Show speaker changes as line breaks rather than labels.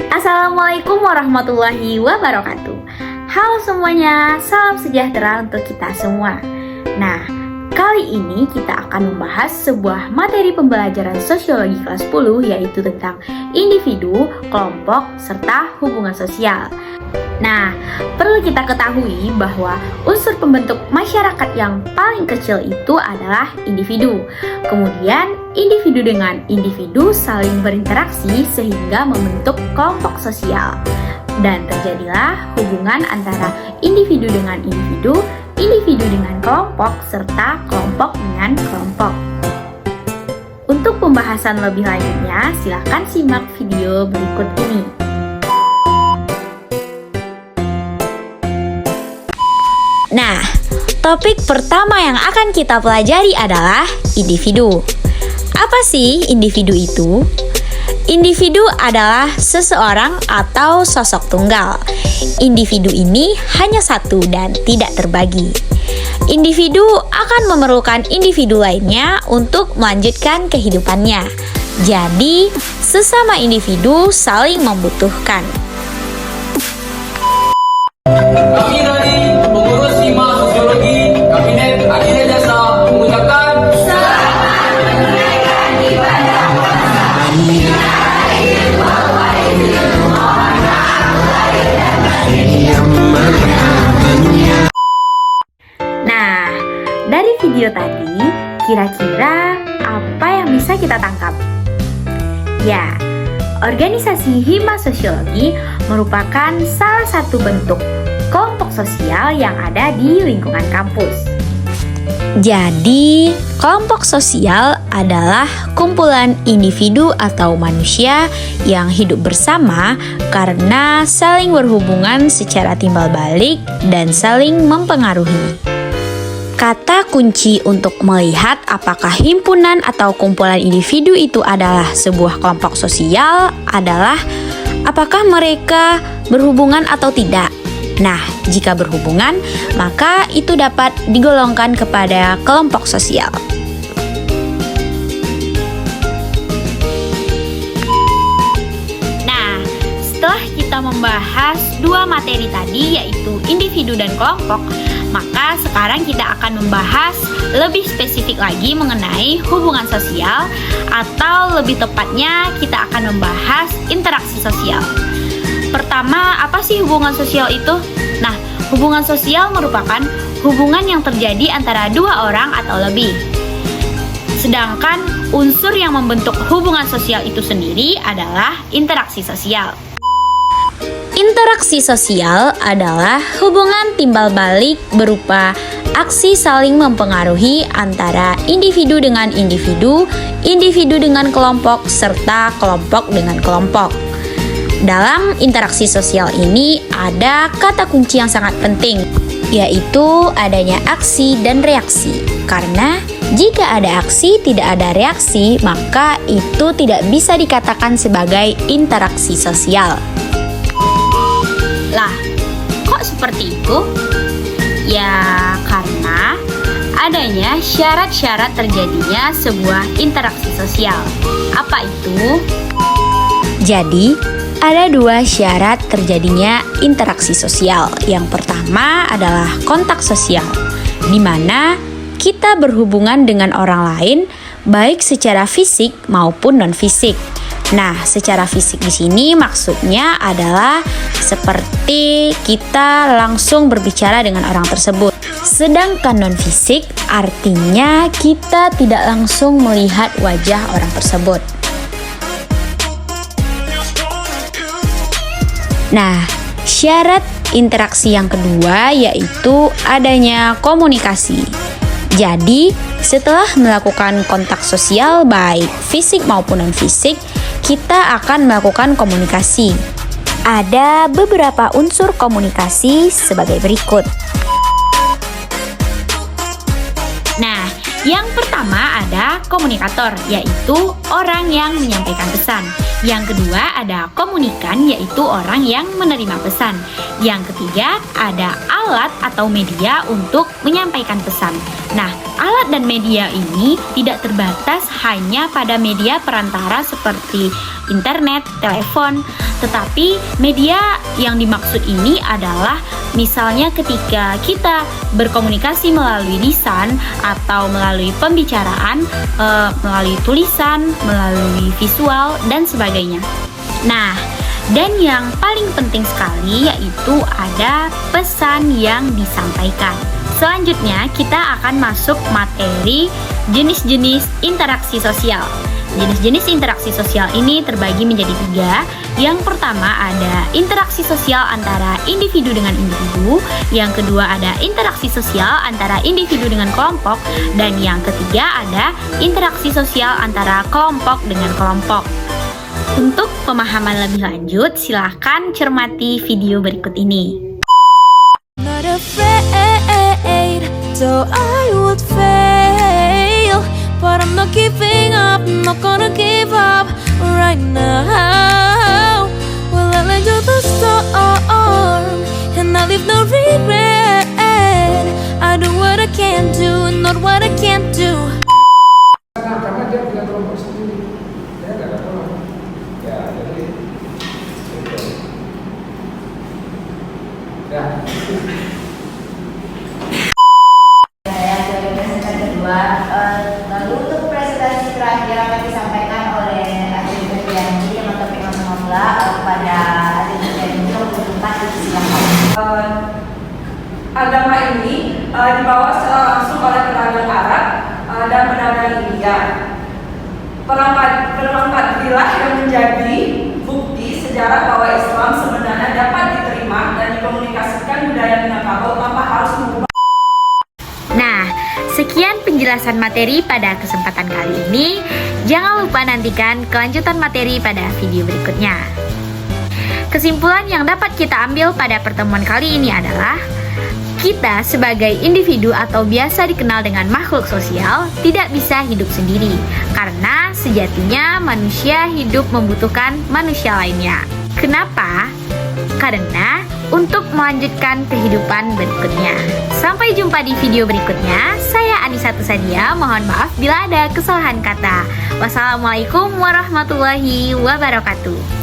Assalamualaikum warahmatullahi wabarakatuh. Halo semuanya, salam sejahtera untuk kita semua. Nah, kali ini kita akan membahas sebuah materi pembelajaran sosiologi kelas 10, yaitu tentang individu, kelompok, serta hubungan sosial. Nah, perlu kita ketahui bahwa unsur pembentuk masyarakat yang paling kecil itu adalah individu. Kemudian, individu dengan individu saling berinteraksi sehingga membentuk kelompok sosial. Dan terjadilah hubungan antara individu dengan individu, individu dengan kelompok, serta kelompok dengan kelompok. Untuk pembahasan lebih lanjutnya, silakan simak video berikut ini. Nah, topik pertama yang akan kita pelajari adalah individu. Apa sih individu itu? Individu adalah seseorang atau sosok tunggal. Individu ini hanya satu dan tidak terbagi. Individu akan memerlukan individu lainnya untuk melanjutkan kehidupannya. Jadi, sesama individu saling membutuhkan.
Kami dari pengurus Hima Sosiologi Kabinet Adina Jasa mengucapkan selamat menunaikan ibadah puasa.
Nah, dari video tadi, kira-kira apa yang bisa kita tangkap? Ya, organisasi Hima Sosiologi merupakan salah satu bentuk kelompok sosial yang ada di lingkungan kampus. Jadi, kelompok sosial adalah kumpulan individu atau manusia yang hidup bersama karena saling berhubungan secara timbal balik dan saling mempengaruhi. Kata kunci untuk melihat apakah himpunan atau kumpulan individu itu adalah sebuah kelompok sosial adalah apakah mereka berhubungan atau tidak. Nah, jika berhubungan, maka itu dapat digolongkan kepada kelompok sosial. Nah, setelah kita membahas dua materi tadi, yaitu individu dan kelompok, maka sekarang kita akan membahas lebih spesifik lagi mengenai hubungan sosial, atau lebih tepatnya kita akan membahas interaksi sosial. Pertama, apa sih hubungan sosial itu? Nah, hubungan sosial merupakan hubungan yang terjadi antara dua orang atau lebih. Sedangkan unsur yang membentuk hubungan sosial itu sendiri adalah interaksi sosial. Interaksi sosial adalah hubungan timbal balik berupa aksi saling mempengaruhi antara individu dengan individu, individu dengan kelompok, serta kelompok dengan kelompok. Dalam interaksi sosial ini ada kata kunci yang sangat penting, yaitu adanya aksi dan reaksi. Karena jika ada aksi tidak ada reaksi, maka itu tidak bisa dikatakan sebagai interaksi sosial. Lah, kok seperti itu? Ya, karena adanya syarat-syarat terjadinya sebuah interaksi sosial. Apa itu? Jadi, ada dua syarat terjadinya interaksi sosial. Yang pertama adalah kontak sosial, di mana kita berhubungan dengan orang lain baik secara fisik maupun non-fisik. Nah, secara fisik di sini maksudnya adalah seperti kita langsung berbicara dengan orang tersebut. Sedangkan non-fisik artinya kita tidak langsung melihat wajah orang tersebut. Nah, syarat interaksi yang kedua yaitu adanya komunikasi. Jadi, setelah melakukan kontak sosial baik fisik maupun non-fisik, kita akan melakukan komunikasi. Ada beberapa unsur komunikasi sebagai berikut. Nah, yang pertama ada komunikator, yaitu orang yang menyampaikan pesan. Yang kedua ada komunikan, yaitu orang yang menerima pesan. Yang ketiga ada alat atau media untuk menyampaikan pesan. Nah, alat dan media ini tidak terbatas hanya pada media perantara seperti internet, telepon, tetapi media yang dimaksud ini adalah misalnya ketika kita berkomunikasi melalui lisan atau melalui pembicaraan, melalui tulisan, melalui visual, dan sebagainya. Nah, dan yang paling penting sekali yaitu ada pesan yang disampaikan. Selanjutnya kita akan masuk materi jenis-jenis interaksi sosial. Jenis-jenis interaksi sosial ini terbagi menjadi 3. Yang pertama ada interaksi sosial antara individu dengan individu. Yang kedua ada interaksi sosial antara individu dengan kelompok. Dan yang ketiga ada interaksi sosial antara kelompok dengan kelompok. Untuk pemahaman lebih lanjut, silahkan cermati video berikut ini.
Not afraid, so I would fail. But I'm not giving up, I'm not gonna give up right now. Well, I led to the storm, and I leave no regret. I do what I can do, not what I can't do.
Karena dia punya kelompok sendiri, dia nggak ada kelompok. Ya, jadi itu. Ya.
Lalu untuk presentasi terakhir akan disampaikan oleh Adin Febrianti yang topik nomor 15 kepada Adin Febrianti untuk tempat di silakan.
Agama ini dibawa secara langsung oleh pedagang Arab dan pedagang India. Perang Fadlilah yang menjadi bukti sejarah bahwa Islam sebenarnya dapat diterima dan dikomunikasikan budaya Minangkabau tanpa harus mengubah.
Nah, sekian penjelasan materi pada kesempatan kali ini. Jangan lupa nantikan kelanjutan materi pada video berikutnya. Kesimpulan yang dapat kita ambil pada pertemuan kali ini adalah kita sebagai individu atau biasa dikenal dengan makhluk sosial tidak bisa hidup sendiri, karena sejatinya manusia hidup membutuhkan manusia lainnya. Kenapa? Karena untuk melanjutkan kehidupan berikutnya. Sampai jumpa di video berikutnya. Saya Anissa Tusadia, mohon maaf bila ada kesalahan kata. Wassalamualaikum warahmatullahi wabarakatuh.